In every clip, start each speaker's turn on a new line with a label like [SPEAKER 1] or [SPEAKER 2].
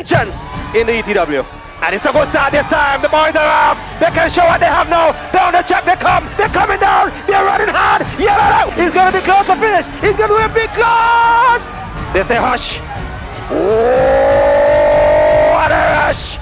[SPEAKER 1] tension in the ETW. And it's a good start this time. The boys are up. They can show what they have now. Down the track they come. They're coming down. They're running hard. Yellow. He's going to be close to finish. He's going to be close. They say hush. Oh, what a rush.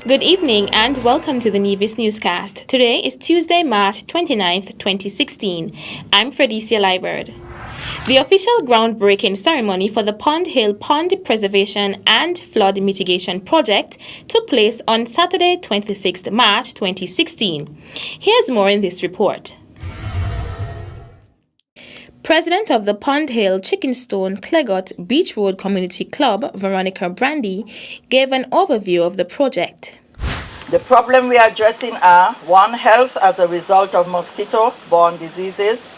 [SPEAKER 2] Good evening and welcome to the Nevis Newscast. Today is Tuesday, March 29th, 2016. I'm Fredicia Liburd. The official groundbreaking ceremony for the Pond Hill Pond Preservation and Flood Mitigation Project took place on Saturday, 26th March 2016. Here's more in this report. President of the Pond Hill Chickenstone Clegot Beach Road Community Club, Veronica Brandy, gave an overview of the project.
[SPEAKER 3] The problem we are addressing are 1. Health as a result of mosquito-borne diseases,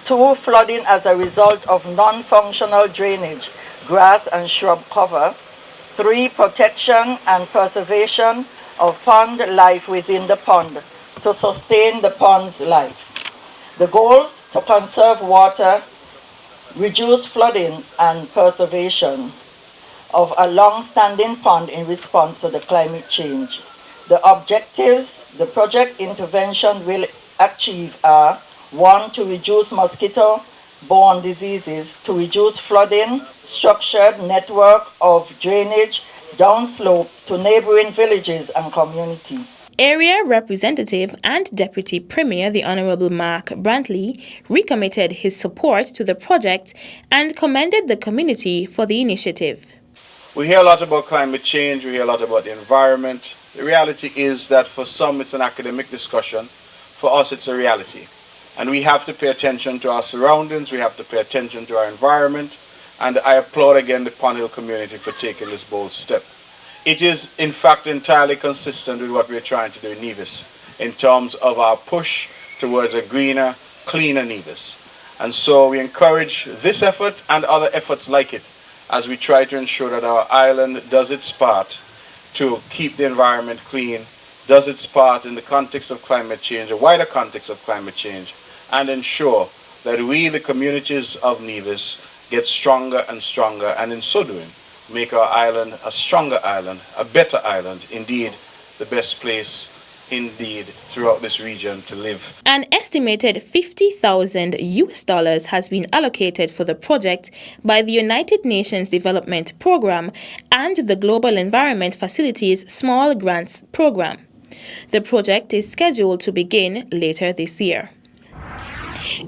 [SPEAKER 3] 2. Flooding as a result of non-functional drainage, grass and shrub cover, 3. Protection and preservation of pond life within the pond to sustain the pond's life. The goals: to conserve water, reduce flooding and preservation of a long-standing pond in response to the climate change. The objectives the project intervention will achieve are 1. To reduce mosquito-borne diseases, to reduce flooding, structured network of drainage downslope to neighboring villages and communities.
[SPEAKER 2] Area Representative and Deputy Premier, the Honorable Mark Brantley, recommitted his support to the project and commended the community for the initiative.
[SPEAKER 4] We hear a lot about climate change, we hear a lot about the environment. The reality is that for some it's an academic discussion, for us it's a reality. And we have to pay attention to our surroundings, we have to pay attention to our environment, and I applaud again the Pond Hill community for taking this bold step. It is in fact entirely consistent with what we're trying to do in Nevis in terms of our push towards a greener, cleaner Nevis. And so we encourage this effort and other efforts like it as we try to ensure that our island does its part to keep the environment clean, does its part in the context of climate change, a wider context of climate change, and ensure that we, the communities of Nevis, get stronger and stronger, and in so doing, make our island a stronger island, a better island, indeed the best place indeed throughout this region to live.
[SPEAKER 2] An estimated $50,000 has been allocated for the project by the United Nations Development Programme and the Global Environment Facility's Small Grants Program. The project is scheduled to begin later this year.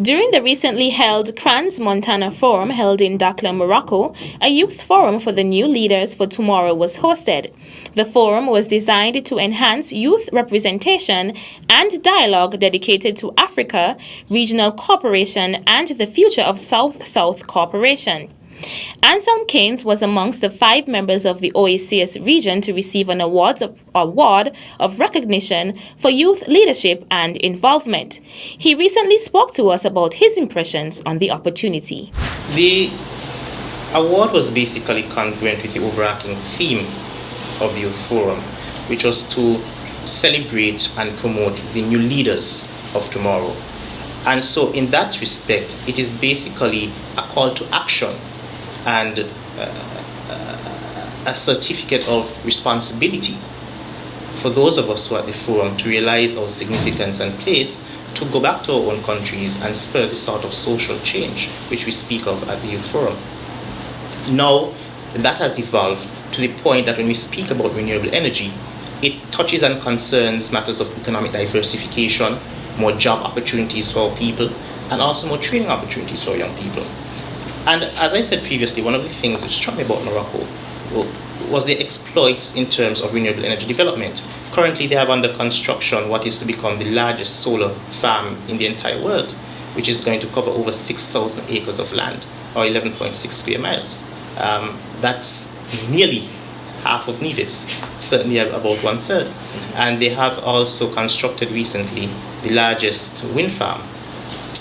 [SPEAKER 2] During the recently held Crans-Montana Forum held in Dakhla, Morocco, a youth forum for the new leaders for tomorrow was hosted. The forum was designed to enhance youth representation and dialogue dedicated to Africa, regional cooperation, and the future of South-South cooperation. Anselm Keynes was amongst the 5 members of the OACS region to receive an award of recognition for youth leadership and involvement. He recently spoke to us about his impressions on the opportunity.
[SPEAKER 5] The award was basically congruent with the overarching theme of the Youth Forum, which was to celebrate and promote the new leaders of tomorrow. And so in that respect, it is basically a call to action and a certificate of responsibility for those of us who are at the forum to realize our significance and place to go back to our own countries and spur the sort of social change which we speak of at the Youth Forum. Now, that has evolved to the point that when we speak about renewable energy, it touches and concerns matters of economic diversification, more job opportunities for our people, and also more training opportunities for young people. And as I said previously, one of the things that struck me about Morocco was the exploits in terms of renewable energy development. Currently, they have under construction what is to become the largest solar farm in the entire world, which is going to cover over 6,000 acres of land, or 11.6 square miles. That's nearly half of Nevis, certainly about 1/3. And they have also constructed recently the largest wind farm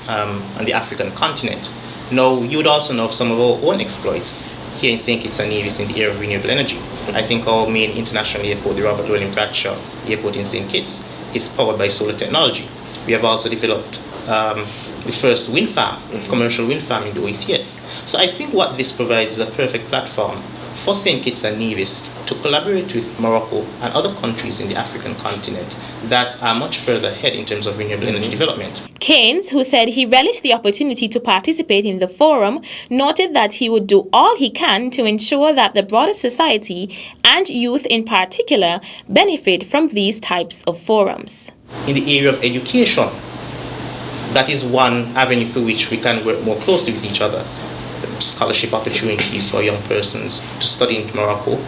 [SPEAKER 5] on the African continent. Now, you would also know of some of our own exploits here in St. Kitts and Nevis in the area of renewable energy. I think our main international airport, the Robert Llewellyn Bradshaw Airport in St. Kitts, is powered by solar technology. We have also developed the first wind farm, commercial wind farm in the OECS. So I think what this provides is a perfect platform for St. Kitts and Nevis to collaborate with Morocco and other countries in the African continent that are much further ahead in terms of renewable energy development.
[SPEAKER 2] Keynes, who said he relished the opportunity to participate in the forum, noted that he would do all he can to ensure that the broader society and youth in particular benefit from these types of forums.
[SPEAKER 5] In the area of education, that is one avenue through which we can work more closely with each other. Scholarship opportunities for young persons to study in Morocco,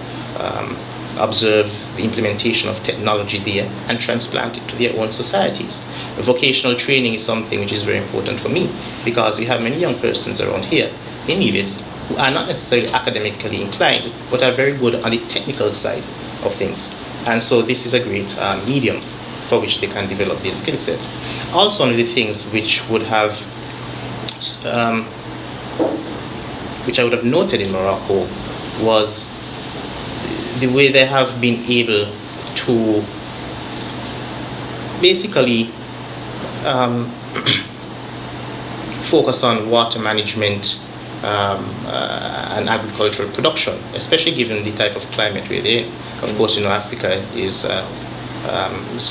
[SPEAKER 5] observe the implementation of technology there and transplant it to their own societies. Vocational training is something which is very important for me because we have many young persons around here in Nevis who are not necessarily academically inclined but are very good on the technical side of things. And so this is a great medium for which they can develop their skill set. Also, one of the things which I would have noted in Morocco was the way they have been able to basically focus on water management and agricultural production, especially given the type of climate we're in. Of course, Africa is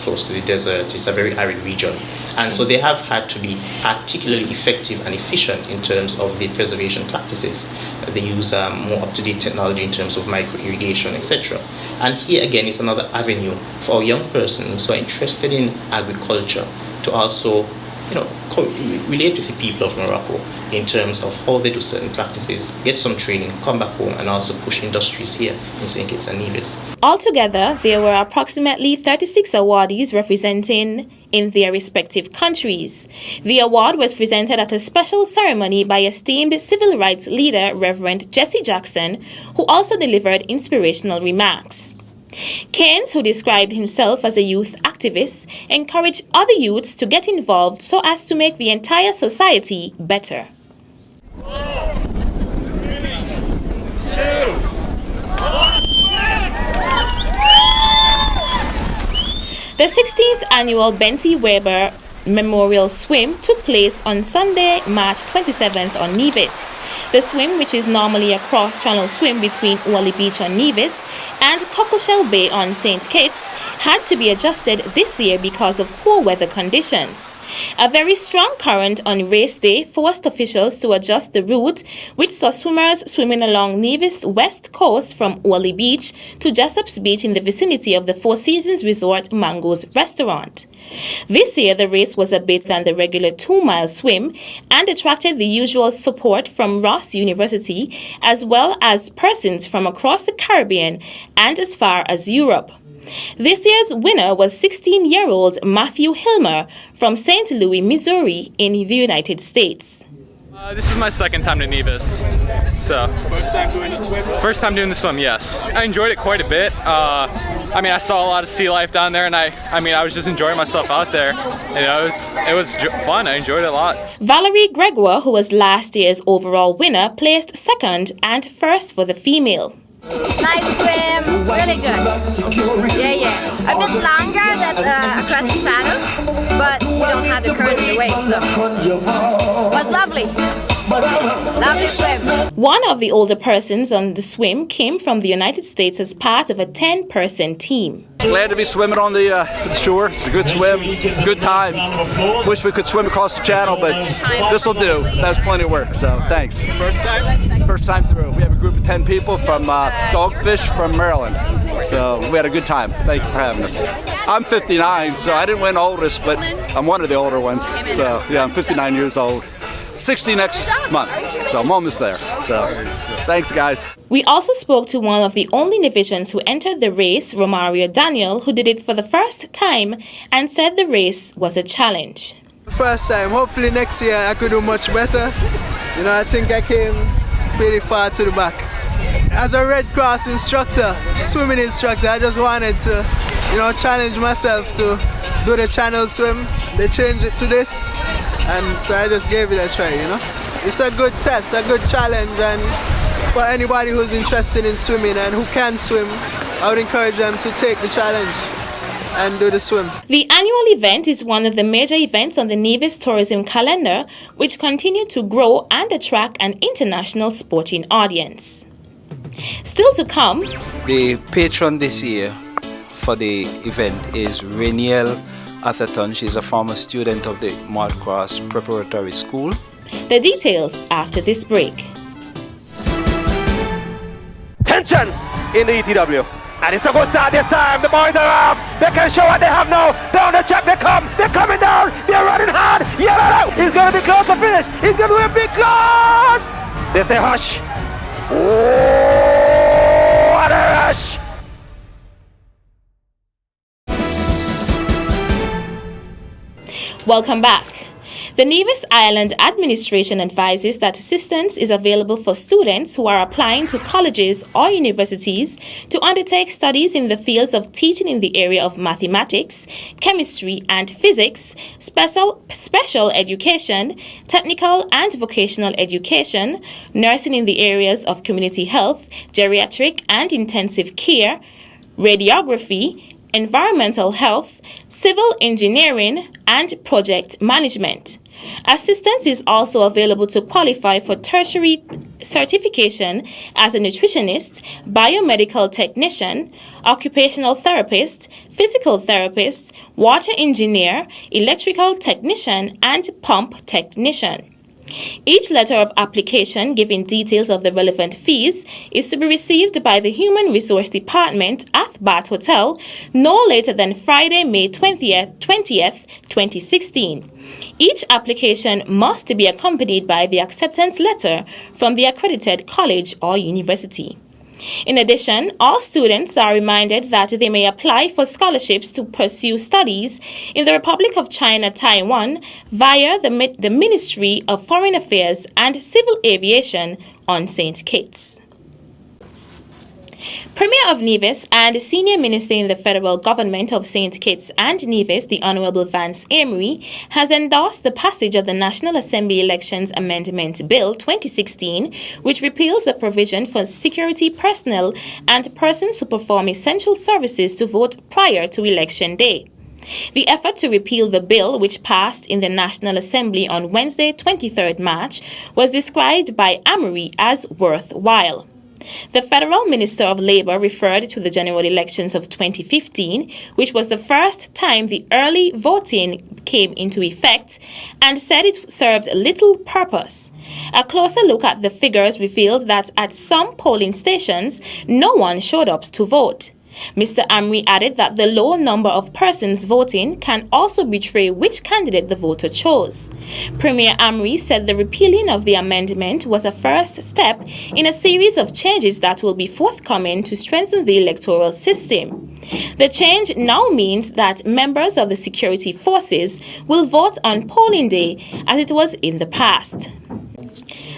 [SPEAKER 5] close to the desert. It's a very arid region. And so they have had to be particularly effective and efficient in terms of the preservation practices. They use more up-to-date technology in terms of micro-irrigation, etc. And here again is another avenue for our young persons who are interested in agriculture to also relate with the people of Morocco in terms of how they do certain practices, get some training, come back home, and also push industries here in St. Kitts and Nevis.
[SPEAKER 2] Altogether, there were approximately 36 awardees representing in their respective countries. The award was presented at a special ceremony by esteemed civil rights leader Reverend Jesse Jackson, who also delivered inspirational remarks. Keynes, who described himself as a youth activist, encouraged other youths to get involved so as to make the entire society better.
[SPEAKER 6] 1, 2, 1.
[SPEAKER 2] The 16th annual Benty Weber Memorial Swim took place on Sunday, March 27th on Nevis. The swim, which is normally a cross-channel swim between Wally Beach on Nevis and Cockleshell Bay on St. Kitts, had to be adjusted this year because of poor weather conditions. A very strong current on race day forced officials to adjust the route, which saw swimmers swimming along Nevis' west coast from Wally Beach to Jessop's Beach in the vicinity of the Four Seasons Resort Mango's restaurant. This year, the race was a bit than the regular 2-mile swim and attracted the usual support from Ross University, as well as persons from across the Caribbean and as far as Europe. This year's winner was 16-year-old Matthew Hilmer from St. Louis, Missouri in the United States.
[SPEAKER 7] This is my second time to Nevis, so.
[SPEAKER 6] First time doing the swim?
[SPEAKER 7] First time doing the swim, yes. I enjoyed it quite a bit. I saw a lot of sea life down there, and I was just enjoying myself out there. It was fun. I enjoyed it a lot.
[SPEAKER 2] Valerie Gregoire, who was last year's overall winner, placed second and first for the female.
[SPEAKER 8] Nice swim, really good. Yeah. A bit longer than across the channel, but we don't have the current in the way, so it was lovely. Lovely swim.
[SPEAKER 2] One of the older persons on the swim came from the United States as part of a 10-person team.
[SPEAKER 9] Glad to be swimming on the shore. It's a good swim, good time. Wish we could swim across the channel, but this will do. That was plenty of work, so thanks.
[SPEAKER 7] First time?
[SPEAKER 9] First time through. We have a group of 10 people from Dogfish from Maryland. So we had a good time. Thank you for having us. I'm 59, so I didn't win oldest, but I'm one of the older ones. So yeah, I'm 59 years old. 60 next month, so I'm almost there. So thanks, guys.
[SPEAKER 2] We also spoke to one of the only Nevisians who entered the race, Romario Daniel, who did it for the first time and said the race was a challenge.
[SPEAKER 10] First time. Hopefully next year I could do much better. I think I came pretty far to the back. as a Red Cross instructor, swimming instructor, I just wanted to, challenge myself to do the channel swim. They changed it to this, and so I just gave it a try, It's a good test, a good challenge, and for anybody who's interested in swimming and who can swim, I would encourage them to take the challenge and do the swim.
[SPEAKER 2] The annual event is one of the major events on the Nevis tourism calendar, which continue to grow and attract an international sporting audience. Still to come,
[SPEAKER 11] the patron this year for the event is Rainiel Atherton. She's a former student of the Cross Preparatory School.
[SPEAKER 2] The details after this break.
[SPEAKER 1] Tension in the ETW. And it's a good start this time. The boys are up. They can show what they have now. Down the track they come. They're coming down. They're running hard. Yellow out. He's going to be close to finish. He's going to be close. They say hush. Oh, what a rush.
[SPEAKER 2] Welcome back. The Nevis Island Administration advises that assistance is available for students who are applying to colleges or universities to undertake studies in the fields of teaching in the area of mathematics, chemistry and physics, special education, technical and vocational education, nursing in the areas of community health, geriatric and intensive care, radiography, environmental health, civil engineering, and project management. Assistance is also available to qualify for tertiary certification as a nutritionist, biomedical technician, occupational therapist, physical therapist, water engineer, electrical technician, and pump technician. Each letter of application giving details of the relevant fees is to be received by the Human Resource Department at Bath Hotel no later than Friday, May 20th, 2016. Each application must be accompanied by the acceptance letter from the accredited college or university. In addition, all students are reminded that they may apply for scholarships to pursue studies in the Republic of China, Taiwan, via the Ministry of Foreign Affairs and Civil Aviation on St. Kitts. Premier of Nevis and Senior Minister in the Federal Government of St. Kitts and Nevis, the Honourable Vance Amory, has endorsed the passage of the National Assembly Elections Amendment Bill 2016, which repeals the provision for security personnel and persons who perform essential services to vote prior to Election Day. The effort to repeal the bill, which passed in the National Assembly on Wednesday, 23rd March, was described by Amory as worthwhile. The Federal Minister of Labour referred to the general elections of 2015, which was the first time the early voting came into effect, and said it served little purpose. A closer look at the figures revealed that at some polling stations, no one showed up to vote. Mr. Amory added that the low number of persons voting can also betray which candidate the voter chose. Premier Amory said the repealing of the amendment was a first step in a series of changes that will be forthcoming to strengthen the electoral system. The change now means that members of the security forces will vote on polling day as it was in the past.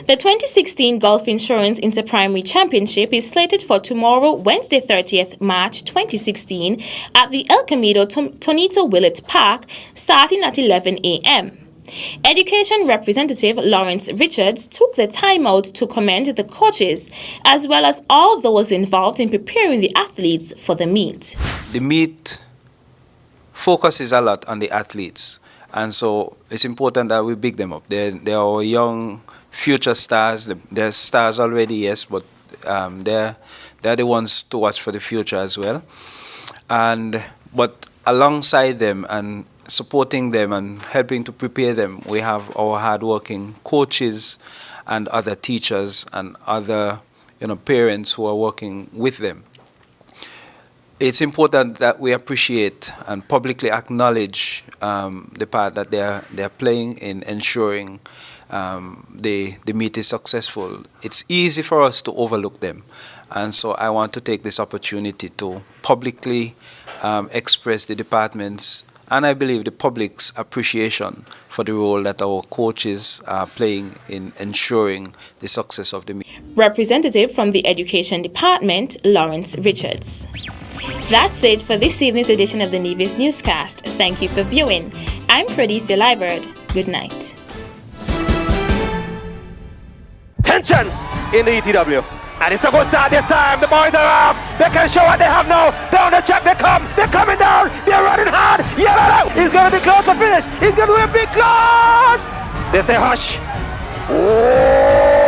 [SPEAKER 2] The 2016 Gulf Insurance Interprimary Championship is slated for tomorrow, Wednesday, 30th March 2016, at the El Camino Tonito Willett Park, starting at 11 a.m. Education Representative Lawrence Richards took the time out to commend the coaches, as well as all those involved in preparing the athletes for the meet.
[SPEAKER 11] The meet focuses a lot on the athletes, and so it's important that we big them up. They're our young future stars. They're stars already, yes, but they're the ones to watch for the future as well. But alongside them and supporting them and helping to prepare them, we have our hardworking coaches and other teachers and other parents who are working with them. It's important that we appreciate and publicly acknowledge the part that they're playing in ensuring the meet is successful. It's easy for us to overlook them, and so I want to take this opportunity to publicly express the department's and I believe the public's appreciation for the role that our coaches are playing in ensuring the success of the meet.
[SPEAKER 2] Representative from the Education Department, Lawrence Richards. That's it for this evening's edition of the Nevis Newscast. Thank you for viewing. I'm Fredicia Liebert. Good night.
[SPEAKER 1] Tension in the ETW. And it's a good start this time. The boys are up. They can show what they have now. Down the track they come. They're coming down. They're running hard. Yellow. He's going to be close to finish. He's going to be a big close. They say hush. Oh.